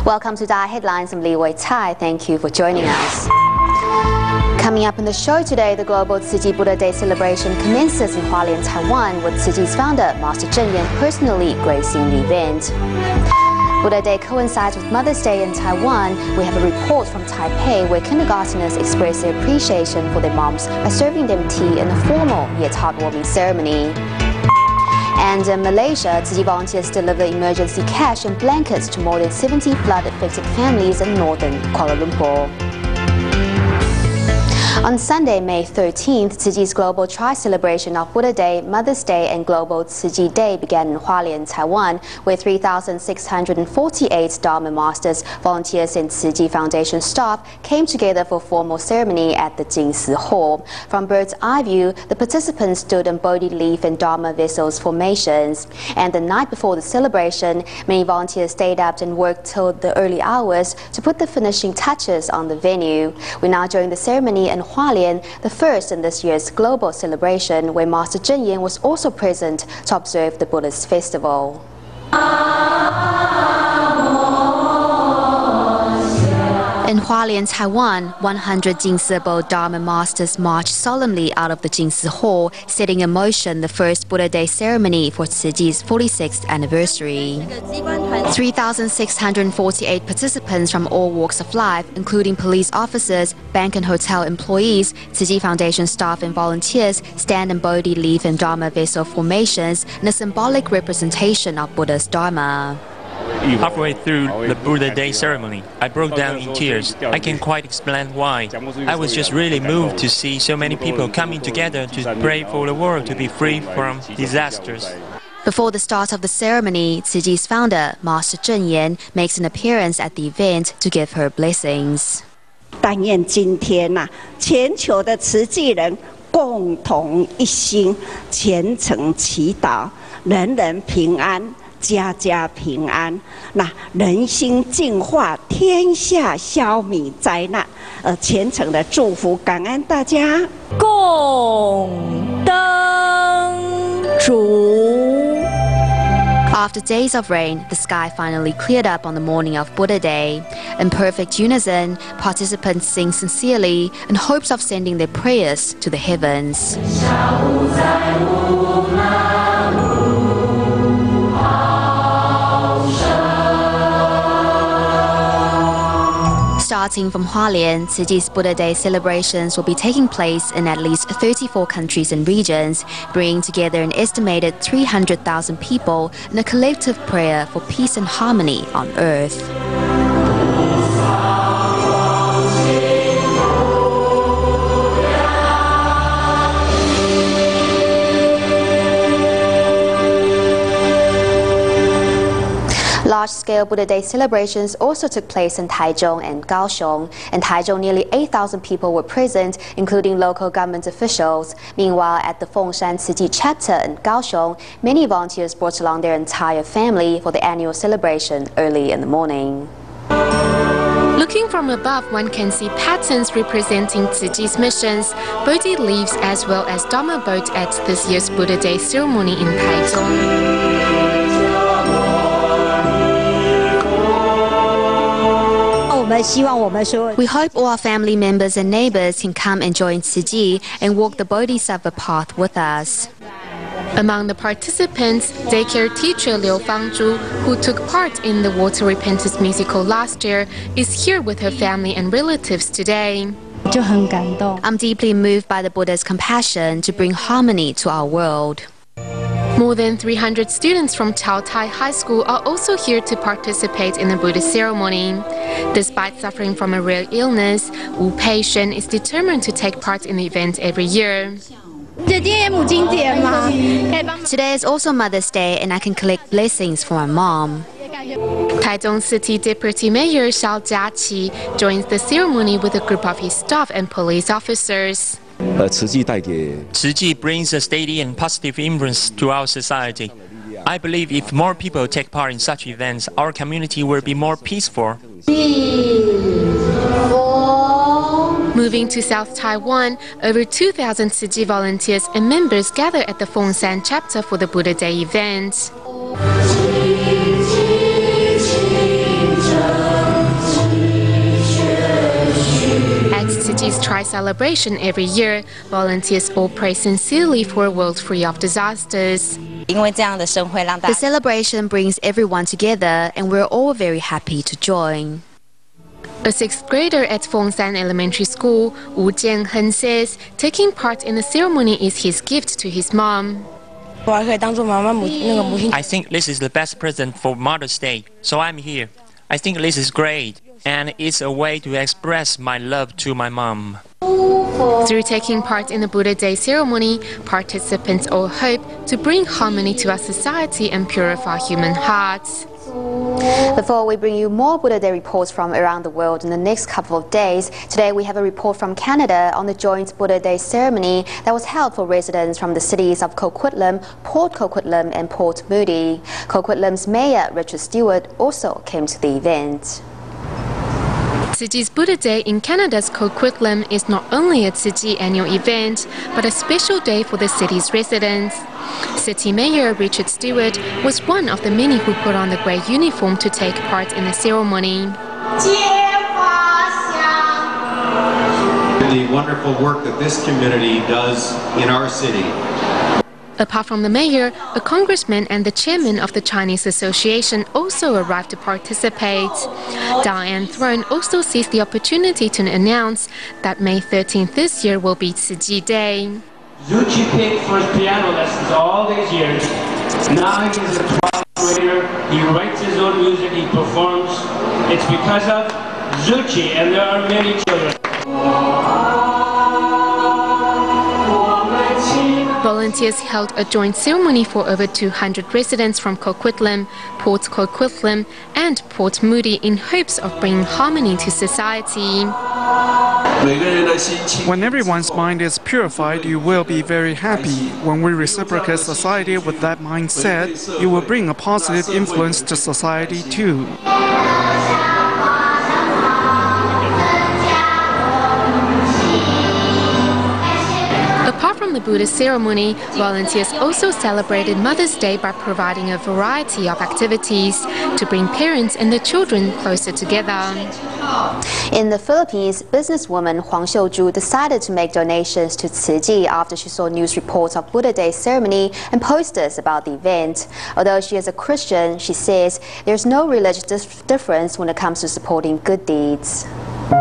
Welcome to DaAi Headlines. I'm Li Wei-Tai. Thank you for joining us. Coming up in the show today, the global Tzu Chi Buddha Day celebration commences in Hualien, Taiwan, with Tzu Chi's founder, Master Zheng Yan, personally gracing the event. Buddha Day coincides with Mother's Day in Taiwan. We have a report from Taipei where kindergarteners express their appreciation for their moms by serving them tea in a formal yet heartwarming ceremony. And in Malaysia, Tzu Chi volunteers deliver emergency cash and blankets to more than 70 flood-affected families in northern Kuala Lumpur. On Sunday, May 13th, Tzu Chi's global tri-celebration of Buddha Day, Mother's Day and Global Tzu Chi Day began in Hualien, Taiwan, where 3,648 Dharma masters, volunteers and Tzu Chi Foundation staff came together for a formal ceremony at the Jingsi Hall. From bird's eye view, the participants stood in Bodhi leaf and Dharma vessels formations. And the night before the celebration, many volunteers stayed up and worked till the early hours to put the finishing touches on the venue. We're now during the ceremony in Hualien, the first in this year's global celebration, where Master Zheng Yan was also present to observe the Buddhist festival. In Hualien, Taiwan, 100 Jingsi Dharma masters marched solemnly out of the Jingsi Hall, setting in motion the first Buddha Day ceremony for Tzu Chi's 46th anniversary. 3,648 participants from all walks of life, including police officers, bank and hotel employees, Tzu Chi Foundation staff and volunteers, stand in Bodhi leaf and Dharma vessel formations in a symbolic representation of Buddha's Dharma. Halfway through the Buddha Day ceremony, I broke down in tears. I can't quite explain why. I was just really moved to see so many people coming together to pray for the world to be free from disasters. Before the start of the ceremony, Tzu Chi's founder, Master Zheng Yan, makes an appearance at the event to give her blessings. 但愿今天呐，全球的慈济人共同一心，虔诚祈祷，人人平安。 家家平安，那人心净化，天下消弭灾难。虔诚的祝福，感恩大家。共灯烛。 After days of rain, the sky finally cleared up on the morning of Buddha Day. In perfect unison, participants sing sincerely in hopes of sending their prayers to the heavens. Starting from Hualien, Tzu Chi's Buddha Day celebrations will be taking place in at least 34 countries and regions, bringing together an estimated 300,000 people in a collective prayer for peace and harmony on earth. Large-scale Buddha Day celebrations also took place in Taichung and Kaohsiung. In Taichung, nearly 8,000 people were present, including local government officials. Meanwhile, at the Fengshan Tzu Chi chapter in Kaohsiung, many volunteers brought along their entire family for the annual celebration early in the morning. Looking from above, one can see patterns representing Tzu Chi's missions, Bodhi leaves as well as Dharma boat at this year's Buddha Day ceremony in Taichung. We hope all our family members and neighbors can come and join Tzu Chi and walk the Bodhisattva path with us. Among the participants, daycare teacher Liu Fangzhu, who took part in the Water Repentance musical last year, is here with her family and relatives today. I'm deeply moved by the Buddha's compassion to bring harmony to our world. More than 300 students from DaAi High School are also here to participate in the Buddha ceremony. Despite suffering from a rare illness, Wu Pei-shen is determined to take part in the event every year. Today is also Mother's Day and I can collect blessings for my mom. Taichung City Deputy Mayor Xiao Jiaqi joins the ceremony with a group of his staff and police officers. Tzu Chi brings a steady and positive influence to our society. I believe if more people take part in such events, our community will be more peaceful. Moving to South Taiwan, over 2,000 Tzu Chi volunteers and members gather at the Fengshan chapter for the Buddha Day event. Christ celebration every year, volunteers all pray sincerely for a world free of disasters. The celebration brings everyone together, and we're all very happy to join. A sixth grader at Fengshan Elementary School, Wu Jianhen, says taking part in the ceremony is his gift to his mom. I think this is the best present for Mother's Day, so I'm here. I think this is great, and it's a way to express my love to my mom. Through taking part in the Buddha Day ceremony, participants all hope to bring harmony to our society and purify human hearts. Before we bring you more Buddha Day reports from around the world in the next couple of days, today we have a report from Canada on the joint Buddha Day ceremony that was held for residents from the cities of Coquitlam, Port Coquitlam and Port Moody. Coquitlam's Mayor Richard Stewart also came to the event. Tzu Chi's Buddha Day in Canada's Coquitlam is not only a Tzu Chi annual event, but a special day for the city's residents. City Mayor Richard Stewart was one of the many who put on the grey uniform to take part in the ceremony. The wonderful work that this community does in our city. Apart from the mayor, a congressman and the chairman of the Chinese Association also arrived to participate. Diane Throne also seized the opportunity to announce that May 13th this year will be Tzu Chi Day. Tzu Chi paid for his piano lessons all these years. Now he's a 12th grader. He writes his own music, he performs. It's because of Tzu Chi, and there are many children. Volunteers held a joint ceremony for over 200 residents from Coquitlam, Port Coquitlam and Port Moody in hopes of bringing harmony to society. When everyone's mind is purified, you will be very happy. When we reciprocate society with that mindset, you will bring a positive influence to society too. Apart from the Buddha ceremony, volunteers also celebrated Mother's Day by providing a variety of activities to bring parents and their children closer together. In the Philippines, businesswoman Huang Xiuzhu decided to make donations to Tzu Chi after she saw news reports of Buddha Day ceremony and posters about the event. Although she is a Christian, she says there's no religious difference when it comes to supporting good deeds. In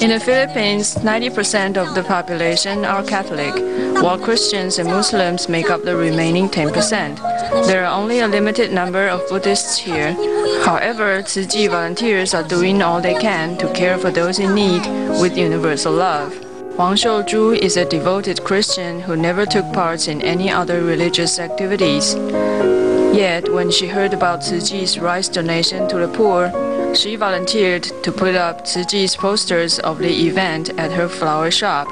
the Philippines, 90% of the population are Catholic, while Christians and Muslims make up the remaining 10%. There are only a limited number of Buddhists here. However, Tzu Chi volunteers are doing all they can to care for those in need with universal love. Huang Xiuzhu is a devoted Christian who never took part in any other religious activities. Yet, when she heard about Tzu Chi's rice donation to the poor, she volunteered to put up Tzu Chi's posters of the event at her flower shop.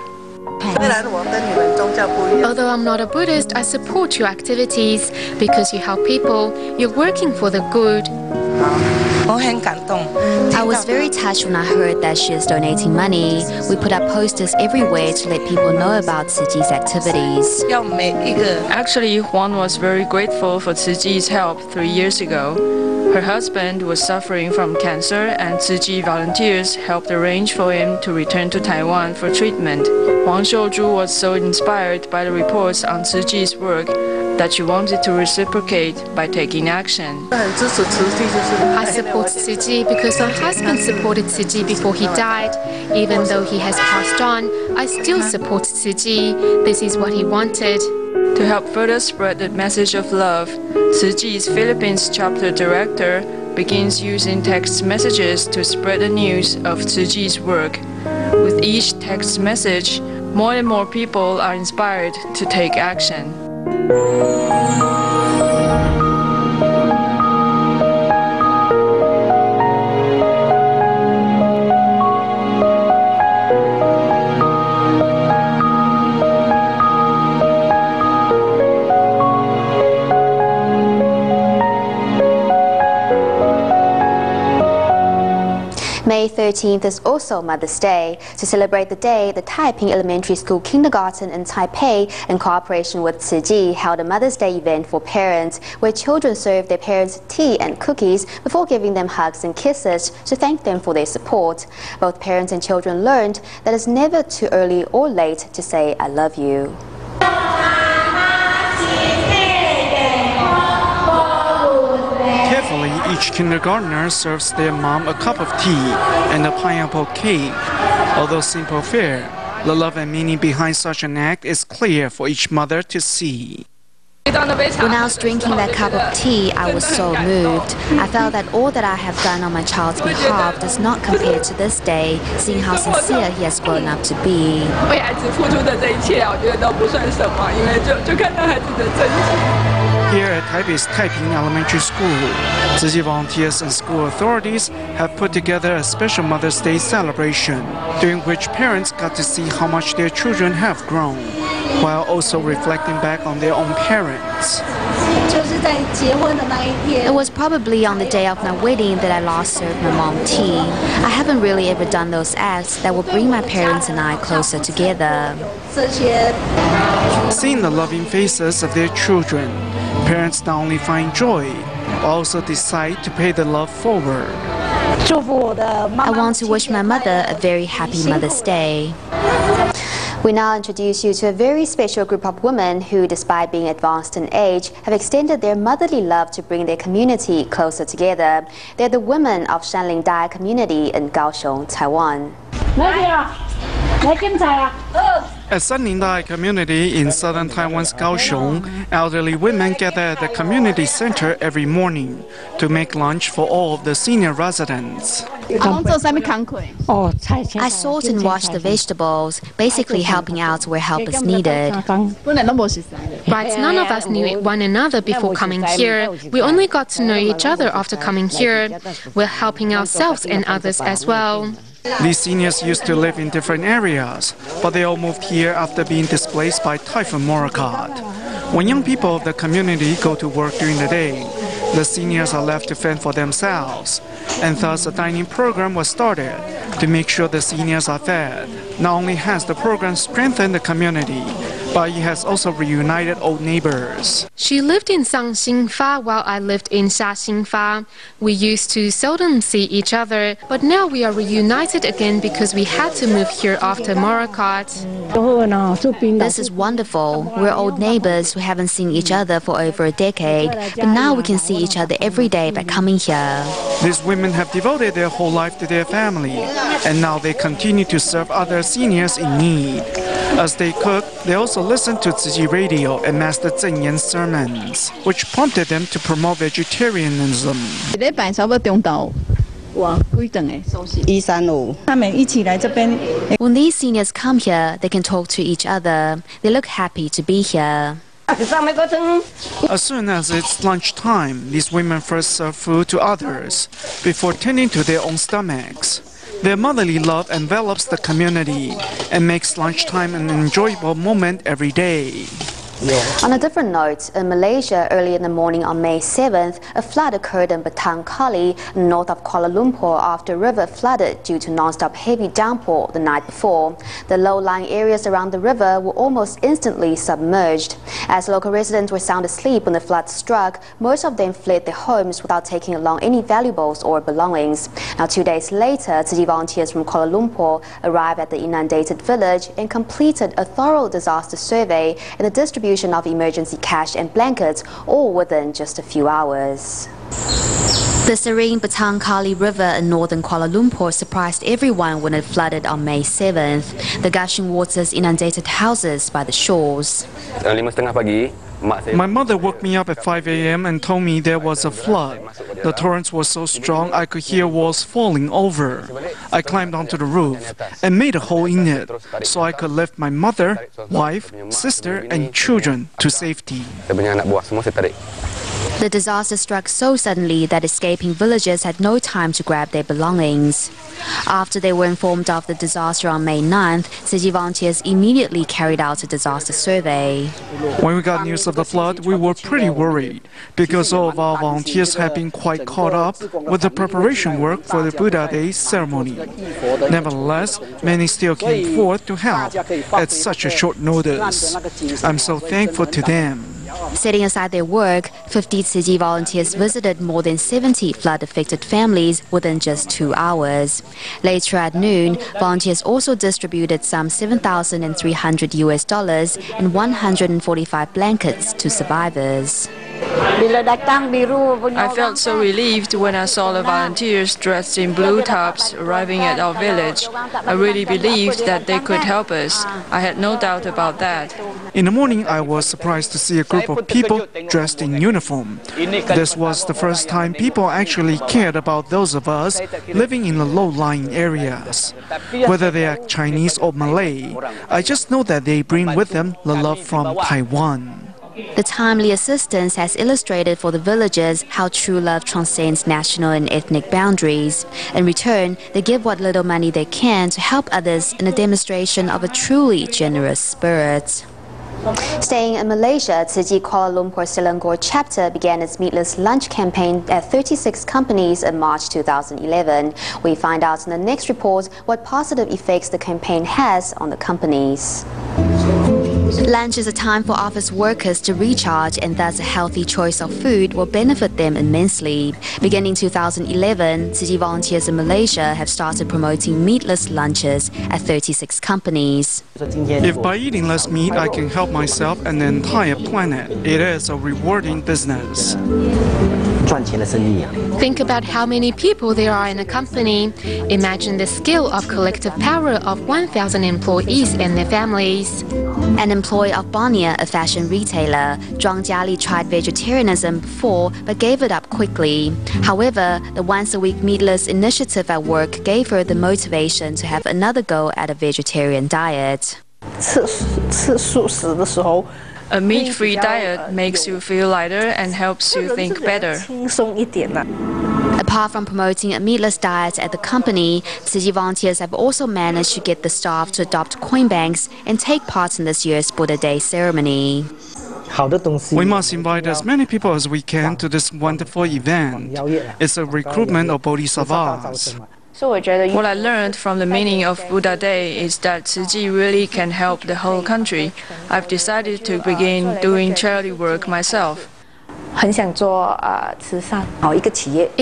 Although I'm not a Buddhist, I support your activities because you help people, you're working for the good. I was very touched when I heard that she is donating money. We put up posters everywhere to let people know about Tzu Chi's activities. Actually, Huang was very grateful for Tzu Chi's help 3 years ago. Her husband was suffering from cancer, and Tzu Chi volunteers helped arrange for him to return to Taiwan for treatment. Huang Xiuzhu was so inspired by the reports on Tzu Chi's work that she wanted to reciprocate by taking action. I support Tzu Chi because my husband supported Tzu Chi before he died. Even though he has passed on, I still support Tzu Chi. This is what he wanted. To help further spread the message of love, Tzu Chi's Philippines chapter director begins using text messages to spread the news of Tzu Chi's work. With each text message, more and more people are inspired to take action. May 13th is also Mother's Day. To celebrate the day, the Taiping Elementary School Kindergarten in Taipei, in cooperation with Tzu Chi, held a Mother's Day event for parents, where children served their parents tea and cookies before giving them hugs and kisses to thank them for their support. Both parents and children learned that it's never too early or late to say "I love you." Carefully, each kindergartner serves their mom a cup of tea and a pineapple cake. Although simple fare, the love and meaning behind such an act is clear for each mother to see. When I was drinking that cup of tea, I was so moved. I felt that all that I have done on my child's behalf does not compare to this day, seeing how sincere he has grown up to be. Here at Taipei's Taiping Elementary School, Tzu Chi volunteers and school authorities have put together a special Mother's Day celebration, during which parents got to see how much their children have grown, while also reflecting back on their own parents. It was probably on the day of my wedding that I last served my mom tea. I haven't really ever done those acts that will bring my parents and I closer together. Seeing the loving faces of their children, parents not only find joy, but also decide to pay the love forward. I want to wish my mother a very happy Mother's Day. We now introduce you to a very special group of women who, despite being advanced in age, have extended their motherly love to bring their community closer together. They're the women of Shanling DaAi community in Kaohsiung, Taiwan. At Shanling DaAi community in southern Taiwan's Kaohsiung, elderly women gather at the community center every morning to make lunch for all of the senior residents. I sort and wash the vegetables, basically helping out where help is needed. Right, none of us knew one another before coming here. We only got to know each other after coming here. We're helping ourselves and others as well. These seniors used to live in different areas, but they all moved here after being displaced by Typhoon Morakot. When young people of the community go to work during the day, the seniors are left to fend for themselves, and thus a dining program was started to make sure the seniors are fed. Not only has the program strengthened the community, but it has also reunited old neighbors. She lived in Sangxingfa while I lived in Xiaxingfa. We used to seldom see each other, but now we are reunited again because we had to move here after Morakot. This is wonderful. We're old neighbors who haven't seen each other for over a decade, but now we can see each other every day by coming here. These women have devoted their whole life to their family, and now they continue to serve other seniors in need. As they cook, they also listen to Tzu Chi radio and Master Zeng Yan's sermons, which prompted them to promote vegetarianism. When these seniors come here, they can talk to each other. They look happy to be here. As soon as it's lunchtime, these women first serve food to others before tending to their own stomachs. Their motherly love envelops the community and makes lunchtime an enjoyable moment every day. On a different note, in Malaysia, early in the morning on May 7th, a flood occurred in Batang Kali, north of Kuala Lumpur, after a river flooded due to non-stop heavy downpour the night before. The low-lying areas around the river were almost instantly submerged. As local residents were sound asleep when the flood struck, most of them fled their homes without taking along any valuables or belongings. Now, 2 days later, Tzu Chi volunteers from Kuala Lumpur arrived at the inundated village and completed a thorough disaster survey and the distribution of emergency cash and blankets, all within just a few hours. The serene Batang Kali River in northern Kuala Lumpur surprised everyone when it flooded on May 7th. The gushing waters inundated houses by the shores. My mother woke me up at 5 a.m. and told me there was a flood. The torrents were so strong I could hear walls falling over. I climbed onto the roof and made a hole in it so I could lift my mother, wife, sister and children to safety. The disaster struck so suddenly that escaping villagers had no time to grab their belongings. After they were informed of the disaster on May 9th, Tzu Chi volunteers immediately carried out a disaster survey. When we got news of the flood, we were pretty worried because all of our volunteers had been quite caught up with the preparation work for the Buddha Day ceremony. Nevertheless, many still came forth to help at such a short notice. I'm so thankful to them. Setting aside their work, 50 Tzu Chi volunteers visited more than 70 flood-affected families within just 2 hours. Later at noon, volunteers also distributed some $7,300 and 145 blankets to survivors. I felt so relieved when I saw the volunteers dressed in blue tops arriving at our village. I really believed that they could help us. I had no doubt about that. In the morning, I was surprised to see a group of people dressed in uniform. This was the first time people actually cared about those of us living in the low-lying areas. Whether they are Chinese or Malay, I just know that they bring with them the love from Taiwan. The timely assistance has illustrated for the villagers how true love transcends national and ethnic boundaries. In return, they give what little money they can to help others in a demonstration of a truly generous spirit. Staying in Malaysia, Tzu Chi Kuala Lumpur Selangor chapter began its meatless lunch campaign at 36 companies in March 2011. We find out in the next report what positive effects the campaign has on the companies. Lunch is a time for office workers to recharge, and thus a healthy choice of food will benefit them immensely. Beginning 2011, Tzu Chi volunteers in Malaysia have started promoting meatless lunches at 36 companies. If by eating less meat I can help myself and the entire planet, it is a rewarding business. Think about how many people there are in a company. Imagine the scale of collective power of 1,000 employees and their families. An employee of Bonia, a fashion retailer, Zhuang Jiali tried vegetarianism before but gave it up quickly. However, the once-a-week meatless initiative at work gave her the motivation to have another go at a vegetarian diet. A meat-free diet makes you feel lighter and helps you think better. Apart from promoting a meatless diet at the company, Tzu Chi volunteers have also managed to get the staff to adopt coin banks and take part in this year's Buddha Day ceremony. We must invite as many people as we can to this wonderful event. It's a recruitment of bodhisattvas. What I learned from the meaning of Buddha Day is that Tzu Chi really can help the whole country. I've decided to begin doing charity work myself. In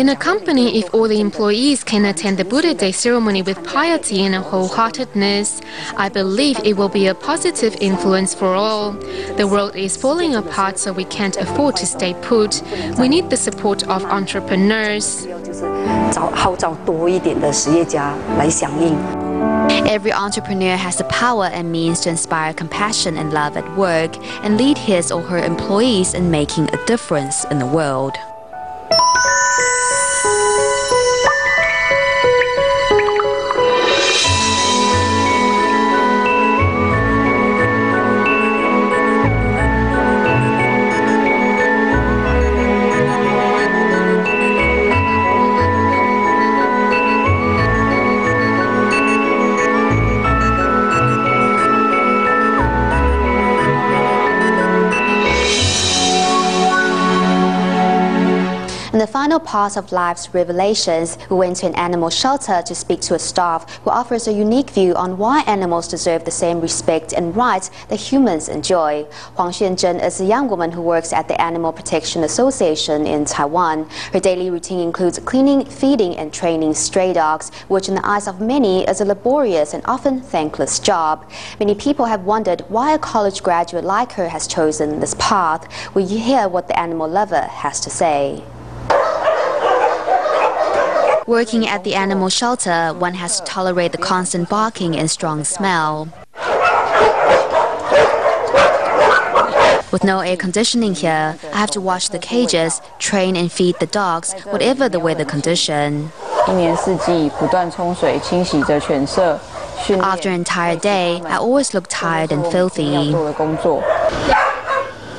a company, if all the employees can attend the Buddha Day ceremony with piety and wholeheartedness, I believe it will be a positive influence for all. The world is falling apart, so we can't afford to stay put. We need the support of entrepreneurs. Every entrepreneur has the power and means to inspire compassion and love at work and lead his or her employees in making a difference in the world. In the final part of Life's Revelations, we went to an animal shelter to speak to a staff who offers a unique view on why animals deserve the same respect and rights that humans enjoy. Huang Xuanzhen is a young woman who works at the Animal Protection Association in Taiwan. Her daily routine includes cleaning, feeding, and training stray dogs, which in the eyes of many is a laborious and often thankless job. Many people have wondered why a college graduate like her has chosen this path. We hear what the animal lover has to say. Working at the animal shelter, one has to tolerate the constant barking and strong smell. With no air conditioning here, I have to wash the cages, train and feed the dogs, whatever the weather condition. After an entire day, I always look tired and filthy.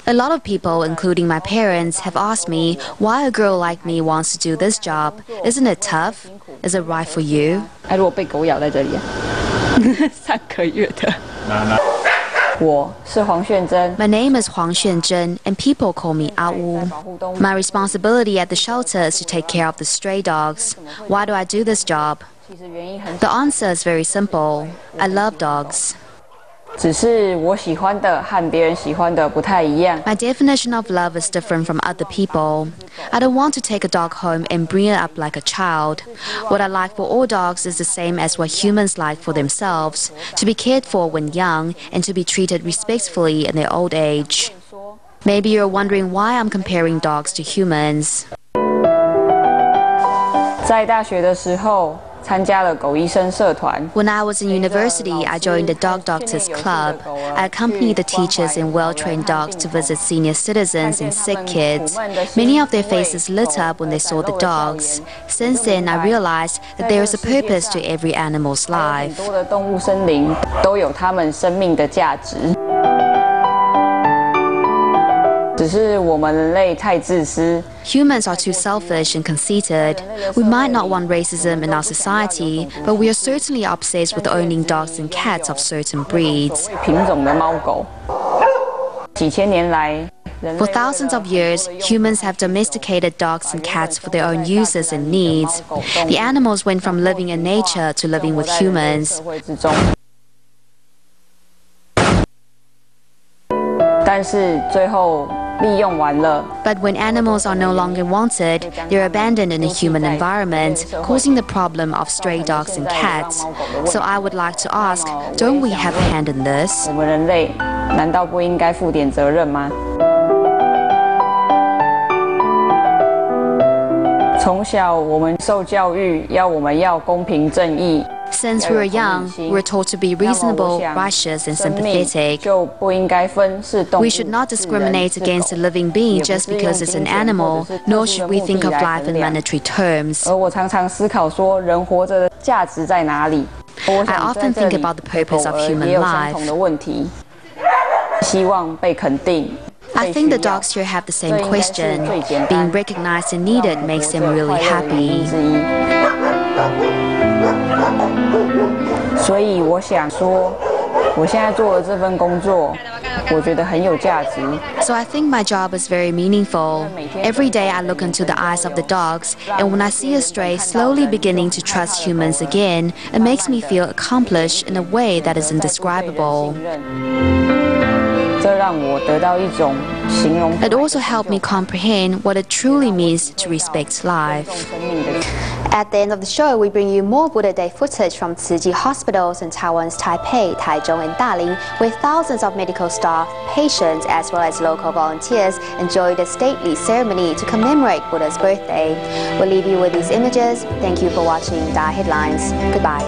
A lot of people, including my parents, have asked me why a girl like me wants to do this job. Isn't it tough? Is it right for you? 如果被狗咬在这里，3个月的。我是黄炫珍。 My name is Huang Xuanzhen, and people call me A Wu. My responsibility at the shelter is to take care of the stray dogs. Why do I do this job? The answer is very simple. I love dogs. 只是我喜欢的和别人喜欢的不太一样。 My definition of love is different from other people. I don't want to take a dog home and bring it up like a child. What I like for all dogs is the same as what humans like for themselves, to be cared for when young and to be treated respectfully in their old age. Maybe you're wondering why I'm comparing dogs to humans. 在大学的时候。 参加了狗医生社团。 When I was in university, I joined the Dog Doctors Club. I accompanied the teachers and well-trained dogs to visit senior citizens and sick kids. Many of their faces lit up when they saw the dogs. Since then, I realized that there is a purpose to every animal's life. 很多的动物生灵都有它们生命的价值。 只是我们人类太自私。 Humans are too selfish and conceited. We might not want racism in our society, but we are certainly obsessed with owning dogs and cats of certain breeds. 品种的猫狗，几千年来。 For thousands of years, humans have domesticated dogs and cats for their own uses and needs. The animals went from living in nature to living with humans. 但是最后。 利用完了。 But when animals are no longer wanted, they're abandoned in a human environment, causing the problem of stray dogs and cats. So I would like to ask, don't we have a hand in this? 我们人类难道不应该负点责任吗？从小我们受教育，我们要公平正义。 Since we were young, we were taught to be reasonable, righteous, and sympathetic. We should not discriminate against a living being just because it's an animal, nor should we think of life in monetary terms. I often think about the purpose of human life. I think the dogs here have the same question. Being recognized and needed makes them really happy. 所以我想说，我现在做的这份工作，我觉得很有价值。 So I think my job is very meaningful. Every day I look into the eyes of the dogs, and when I see a stray slowly beginning to trust humans again, it makes me feel accomplished in a way that is indescribable. 这让我得到一种形容。 It also helped me comprehend what it truly means to respect life. At the end of the show, we bring you more Buddha Day footage from Tzu Chi hospitals in Taiwan's Taipei, Taichung, and Dalian, where thousands of medical staff, patients, as well as local volunteers enjoyed a stately ceremony to commemorate Buddha's birthday. We'll leave you with these images. Thank you for watching DaAi Headlines. Goodbye.